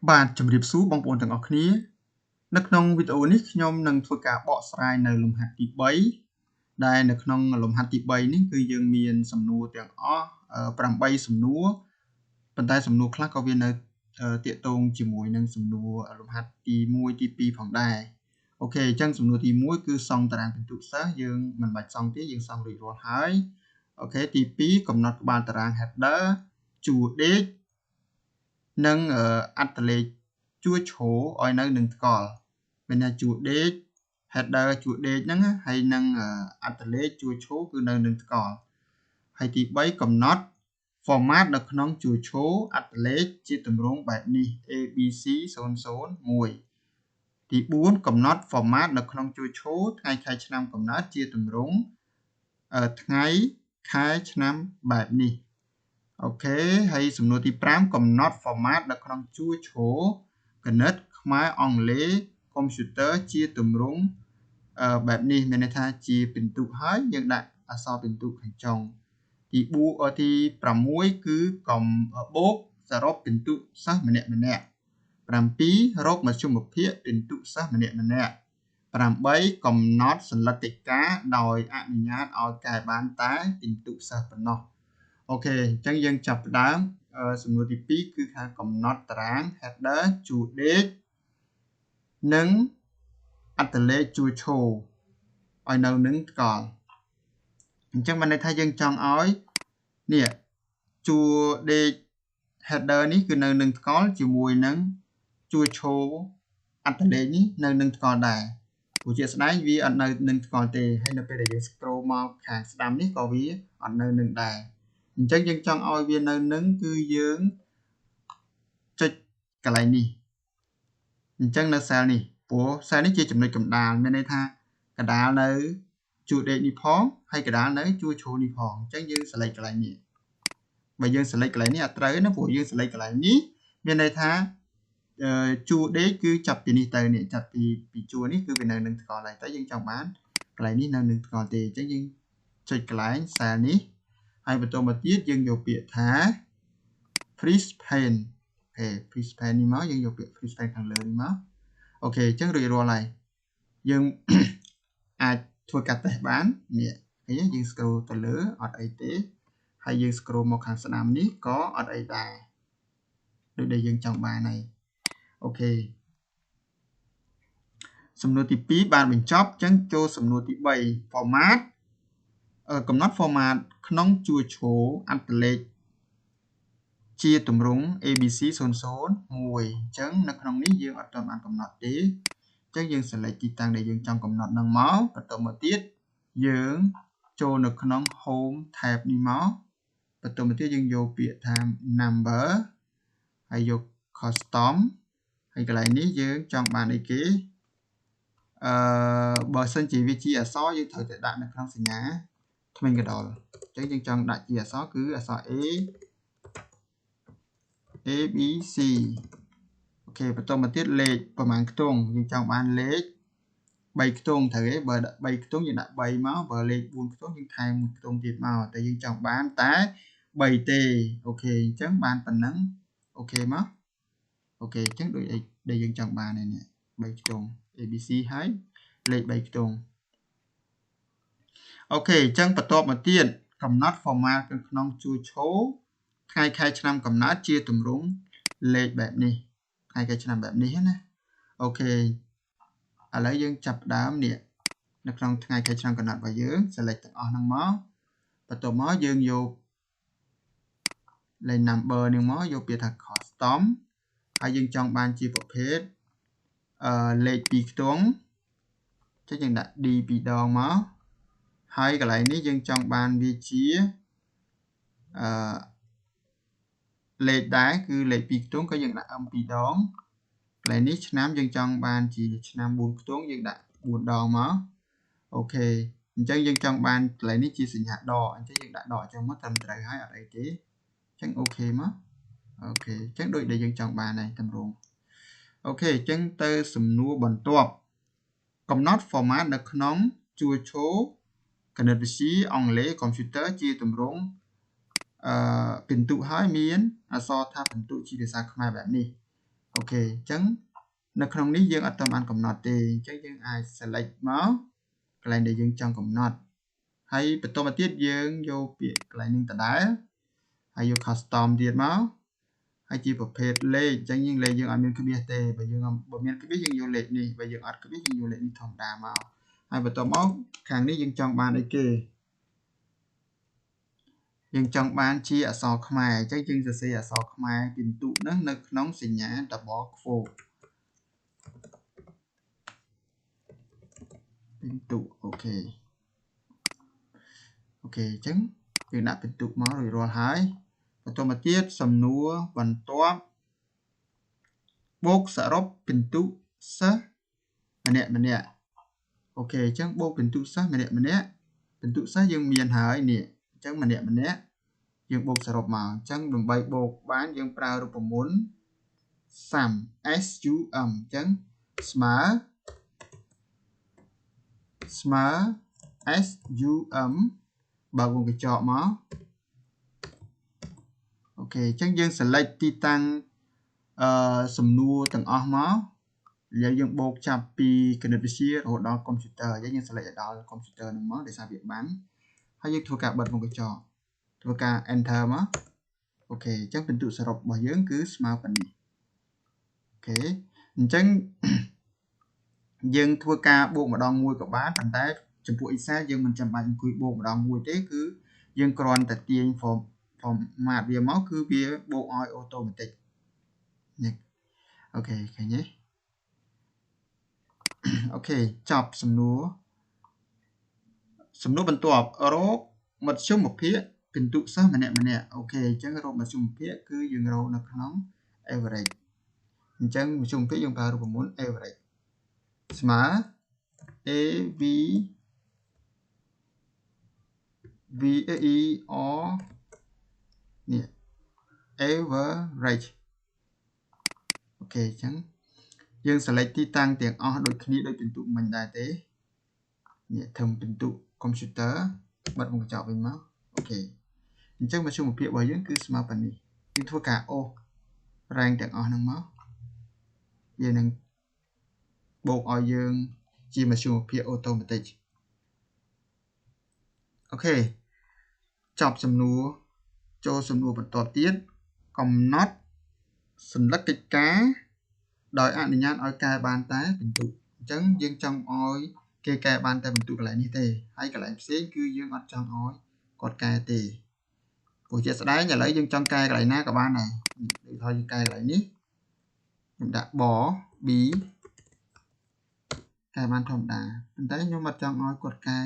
បាទជំរាបសួរបងប្អូនទាំងអស់គ្នានៅក្នុងវីដេអូនេះខ្ញុំនឹងធ្វើការបកស្រាយនៅលំហាត់ទី3ដែលនៅក្នុងលំហាត់ទី3នេះគឺយើងមានសំណួរទាំងអស់8សំណួរប៉ុន្តែសំណួរខ្លះក៏វានៅតាក់ទងជាមួយនឹងសំណួរលំហាត់ទី1ទី2ផងដែរអូខេអញ្ចឹងសំណួរទី1គឺសង់តារាងពិន្ទុសិស្សយើងមិនបាច់សង់ទេយើងសង់រួចរាល់ហើយអូខេទី2កំណត់ក្បាលតារាង header ជួរដេកនិងអត្តលេខជួរឈរឲ្យនៅនឹងថ្កល់មានថាជួរដេក header ជួរដេកហ្នឹងហើយនឹងអត្តលេខជួរឈរគឺនៅនឹងថ្កល់ហើយទី3កំណត់ format នៅក្នុងជួរឈរអត្តលេខជាទម្រង់បែបនេះ ABC 001ទី4កំណត់ format នៅក្នុងជួរឈរថ្ងៃខែឆ្នាំកំណើតជាទម្រង់ថ្ងៃខែឆ្នាំបែបនេះអូខេហើយសំណួរទី5កំណត់ format នៅក្នុងជួរឈរគណិតខ្មែរអង់គ្លេសកុំព្យូទ័រជាទម្រង់បែបនេះមានន័យថាជាពិន្ទុហើយយើងដាក់អក្សរពិន្ទុខាងចុងទី6គឺកំបូកសរុបពិន្ទុសិស្សម្នាក់ៗ7រកមធ្យមភាពពិន្ទុសិស្សម្នាក់ៗ8កំណត់សន្លឹកកិច្ចការដោយអនុញ្ញាតឲ្យកែបានតែពិន្ទុសិស្សប៉ុណ្ណោះអូខេអញ្ចឹងយើងចាប់ផ្ដើមសំណួរទី2គឺខាងកំណត់តារាង header ជួរដេកនិងអត្តលេខជួរឈរឲ្យនៅនឹងថ្កល់អញ្ចឹងបានន័យថាយើងចង់ឲ្យនេះជួរដេក header នេះគឺនៅនឹងថ្កល់ជាមួយនឹងជួរឈរអត្តលេខនេះនៅនឹងថ្កល់ដែរព្រោះជាក់ស្ដែងវាអត់នៅនឹងថ្កល់ទេហើយនៅពេលដែលយើង scroll មកខាងស្ដាំនេះក៏វាអត់នៅនឹងដែរអញ្ចឹងយើងចង់ឲ្យវានៅនឹងគឺយើងចុចកន្លែងនេះអញ្ចឹងនៅ cell នេះព្រោះ cell នេះជាចំណុចកណ្ដាលមានន័យថាកណ្ដាលនៅជួរដេកនេះផងហើយកណ្ដាលនៅជួរឈរនេះផងអញ្ចឹងយើង select កន្លែងនេះបើយើង select កន្លែងនេះអត់ត្រូវណាព្រោះយើង select កន្លែងនេះមានន័យថាជួរដេកគឺចាប់ពីនេះទៅនេះចាប់ពីជួរនេះគឺវានៅនឹងថ្កល់ហើយតែយើងចង់បានកន្លែងនេះនៅនឹងថ្កល់ទេអញ្ចឹងយើងចុចកន្លែង cell នេះហើយបន្តមកទៀតយើងយកពាក្យថា freeze pane អូខេ freeze pane នេះមកយើងយកពាក្យ freeze pane ខាងលើនេះមកអូខេអញ្ចឹងរួចរាល់ហើយយើង អាចធ្វើការតេស្តបាននេះឃើញយើង scroll ទៅលើអត់អីទេហើយយើង scroll មកខាងស្ដាំនេះក៏អត់អីដែរដូចដែលយើងចង់បានហើយអូខេសំណួរទី2បានបញ្ចប់អញ្ចឹងចូលសំណួរទី3 format កំណត់ format ក្នុងជួរឈរអត្តលេខជាទម្រង់ ABC 001អញ្ចឹងនៅក្នុងនេះយើងអត់ទាន់បានកំណត់ទេអញ្ចឹងយើង select ទីតាំងដែលយើងចង់កំណត់នឹងមកបន្តមកទៀតយើងចូលនៅក្នុង home tab នេះមកបន្តមកទៀតយើងយកពាក្យថា number ហើយយក custom ហើយកន្លែងនេះយើងចង់បានអីគេបើសិនជាវាជាអក្សរយើងត្រូវតែដាក់នៅក្នុងសញ្ញាធ្មេញកណ្ដុរអញ្ចឹងយើងចង់ដាក់ជាអក្សរគឺអក្សរ A B C អូខេបន្តមកទៀតលេខប្រមាណខ្ទង់យើងចង់បានលេខ3ខ្ទង់ត្រូវទេបើដាក់3ខ្ទង់យើងដាក់3មកបើលេខ4ខ្ទង់យើងថែម1ខ្ទង់ទៀតមកតែយើងចង់បានតែ3ទេអូខេអញ្ចឹងបានប៉ុណ្ណឹងអូខេមកអូខេអញ្ចឹងដូចដែលយើងចង់បាននេះ3ខ្ទង់ ABC ហើយលេខ3ខ្ទង់អូខេអញ្ចឹងបន្ទាប់មកទៀតកំណត់ format នៅក្នុងជួរឈរថ្ងៃខែឆ្នាំកំណើតជាទម្រង់លេខបែបនេះថ្ងៃខែឆ្នាំបែបនេះណាអូខេឥឡូវយើងចាប់ផ្ដើមនេះនៅក្នុងថ្ងៃខែឆ្នាំកំណើតរបស់យើង select ទាំងអស់ហ្នឹងមកបន្ទាប់មកយើងយកលេខ number នេះមកយកពាក្យថា custom ហើយយើងចង់បានជាប្រភេទលេខ2ខ្ទង់អញ្ចឹងយើងដាក់ D 2ដងមកហើយកន្លែងនេះយើងចង់បានវាជាលេខដែរគឺលេខ2ខ្ទង់ក៏យើងដាក់ M 2ដងកន្លែងនេះឆ្នាំយើងចង់បានជាឆ្នាំ4ខ្ទង់យើងដាក់4ដងមកអូខេអញ្ចឹងយើងចង់បានកន្លែងនេះជាសញ្ញាដកអញ្ចឹងយើងដាក់ដកអញ្ចឹងមកត្រឹមត្រូវហើយអត់អីទេអញ្ចឹងអូខេមកអូខេអញ្ចឹងដូចដែលយើងចង់បានហើយតម្រងអូខេអញ្ចឹងទៅសំណួរបន្ទាប់កំណត់ format នៅក្នុងជួរឈរគណិតវិទ្យាអង់គ្លេសកុំព្យូទ័រជាទម្រង់ពិន្ទុហើយមានអក្សរថាពិន្ទុជាភាសាខ្មែរបែបនេះ អូខេអញ្ចឹងនៅក្នុងនេះយើងអត់បានកំណត់ទេអញ្ចឹងយើងអាច select មកកន្លែងដែលយើងចង់កំណត់ហើយបន្តមកទៀតយើងយកពាក្យកន្លែងនេះដដែលហើយយក custom ទៀតមកហើយជាប្រភេទលេខអញ្ចឹងយើងលេខយើងអត់មានក្បៀសទេបើមានក្បៀសយើងយកលេខនេះបើយើងអត់ក្បៀសយើងយកលេខនេះធម្មតាមកហើយបន្តមកខាងនេះយើងចង់បានអីគេយើងចង់បានជាអក្សរខ្មែរអញ្ចឹងយើងសរសេរអក្សរខ្មែរពិន្ទុហ្នឹងនៅក្នុងសញ្ញា double quote ពិន្ទុអូខេអញ្ចឹងយើងដាក់ពិន្ទុមករួចរាល់ហើយបន្តមកទៀតសំណួរបន្ទាប់បូកសរុបពិន្ទុសិស្សម្នាក់អូខេអញ្ចឹងបូកពិន្ទុសិស្សម្នាក់ពិន្ទុសិស្សយើងមានហើយនេះអញ្ចឹងម្នាក់យើងបូកសរុបមកអញ្ចឹងដើម្បីបូកបានយើងប្រើរូបមន្ត sum sum អញ្ចឹងស្មើ sum បើកវងកញ្ចក់មកអូខេអញ្ចឹងយើង select ទីតាំងសំណួរទាំងអស់មកយើងបូកចាប់ពីគណិតវិទ្យារហូតដល់កុំព្យូទ័រយើង select ឲ្យដល់កុំព្យូទ័រហ្នឹងមកដោយសារវាបានហើយយើងធ្វើការបិទវងកញ្ចក់ធ្វើការ enter មកអូខេអញ្ចឹងពិន្ទុសរុបរបស់យើងគឺស្មើប៉ុណ្នេះអូខេអញ្ចឹងយើងធ្វើការបូកម្ដងមួយក៏បានប៉ុន្តែចំពោះ Excel យើងមិនចាំបាច់អង្គុយបូកម្ដងមួយទេគឺយើងគ្រាន់តែទាញ format វាមកគឺវាបូកឲ្យ automatic នេះអូខេឃើញទេអូខេចប់សំណួរបន្ទាប់រកមធ្យមភាគពិន្ទុសិស្សម្នាក់អូខេអញ្ចឹងរកមធ្យមភាគគឺយើងរកនៅក្នុង average អញ្ចឹងមធ្យមភាគយើងប្រើរូបមន្ត average ស្មើ AV VAER នេះ average អូខេអញ្ចឹងយើង select ទីតាំងទាំងអស់ដូចគ្នាដូចពិន្ទុមិញដែរទេនេះធ្វើពិន្ទុ computer បិទវងកញ្ចក់វិញមកអូខេអញ្ចឹងមធ្យមភាគរបស់យើងគឺស្មើប៉ុណ្នេះយើងធ្វើការអូស rank ទាំងអស់ហ្នឹងមកយើងនឹងបូកឲ្យយើងជាមធ្យមភាគ automatic អូខេចប់សំណួរចូលសំណួរបន្តទៀតកំណត់សញ្ញាកិច្ចការដោយអនុញ្ញាតឲ្យកែបានតែពិន្ទុអញ្ចឹងយើងចង់ឲ្យគេកែបានតែពិន្ទុកន្លែងនេះទេហើយកន្លែងផ្សេងគឺយើងអត់ចង់ឲ្យគាត់កែទេព្រោះជាក់ស្ដែងឥឡូវយើងចង់កែកន្លែងណាក៏បានដែរដូចថាយើងកែកន្លែងនេះខ្ញុំដាក់ប B កែបានធម្មតាប៉ុន្តែខ្ញុំអត់ចង់ឲ្យគាត់កែ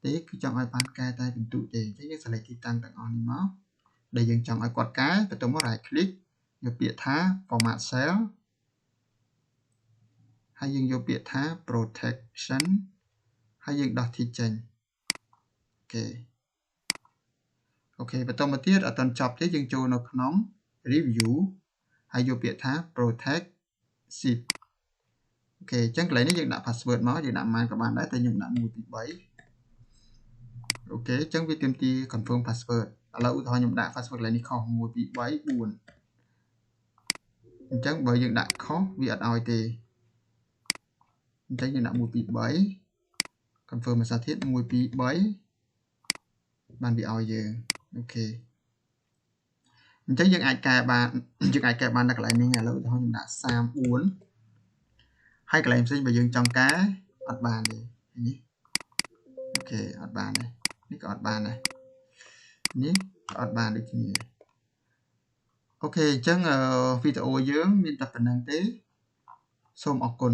ទេគឺចង់ឲ្យបានកែតែពិន្ទុទេអញ្ចឹងយើង select ទីតាំងទាំងអស់នេះមកដែលយើងចង់ឲ្យគាត់កែបន្ទាប់មក right click យកពាក្យថា format cell ហើយយើងយកពាក្យថា protection ហើយយើងដោះ tick ចេញអូខេបន្តមកទៀតអត់ទាន់ចប់ទេយើងចូលនៅក្នុង review ហើយយកពាក្យថា protect sheet អូខេអញ្ចឹងកន្លែងនេះយើងដាក់ password មកយើងដាក់ម៉ានក៏បានដែរតែខ្ញុំដាក់1 2 3អូខេអញ្ចឹងវាទាមទារ confirm password ឥឡូវឧទាហរណ៍ខ្ញុំដាក់ password កន្លែងនេះខុស1 2 3 4អញ្ចឹងបើយើងដាក់ខុសវាអត់ឲ្យទេអញ្ចឹងយើងដាក់1 2 3 confirm ភាសាទៀត1 2 3បានវាឲ្យយើងអូខេអញ្ចឹងយើងអាចកែបាននៅកន្លែងនេះឥឡូវឧទាហរណ៍ខ្ញុំដាក់34ហើយកន្លែងផ្សេងបើយើងចង់កែអត់បានទេនេះអូខេអត់បានទេនេះក៏អត់បានដែរនេះក៏អត់បានដូចគ្នាអូខេអញ្ចឹងវីដេអូយើងមានតែប៉ុណ្្នឹងទេសូមអរគុណ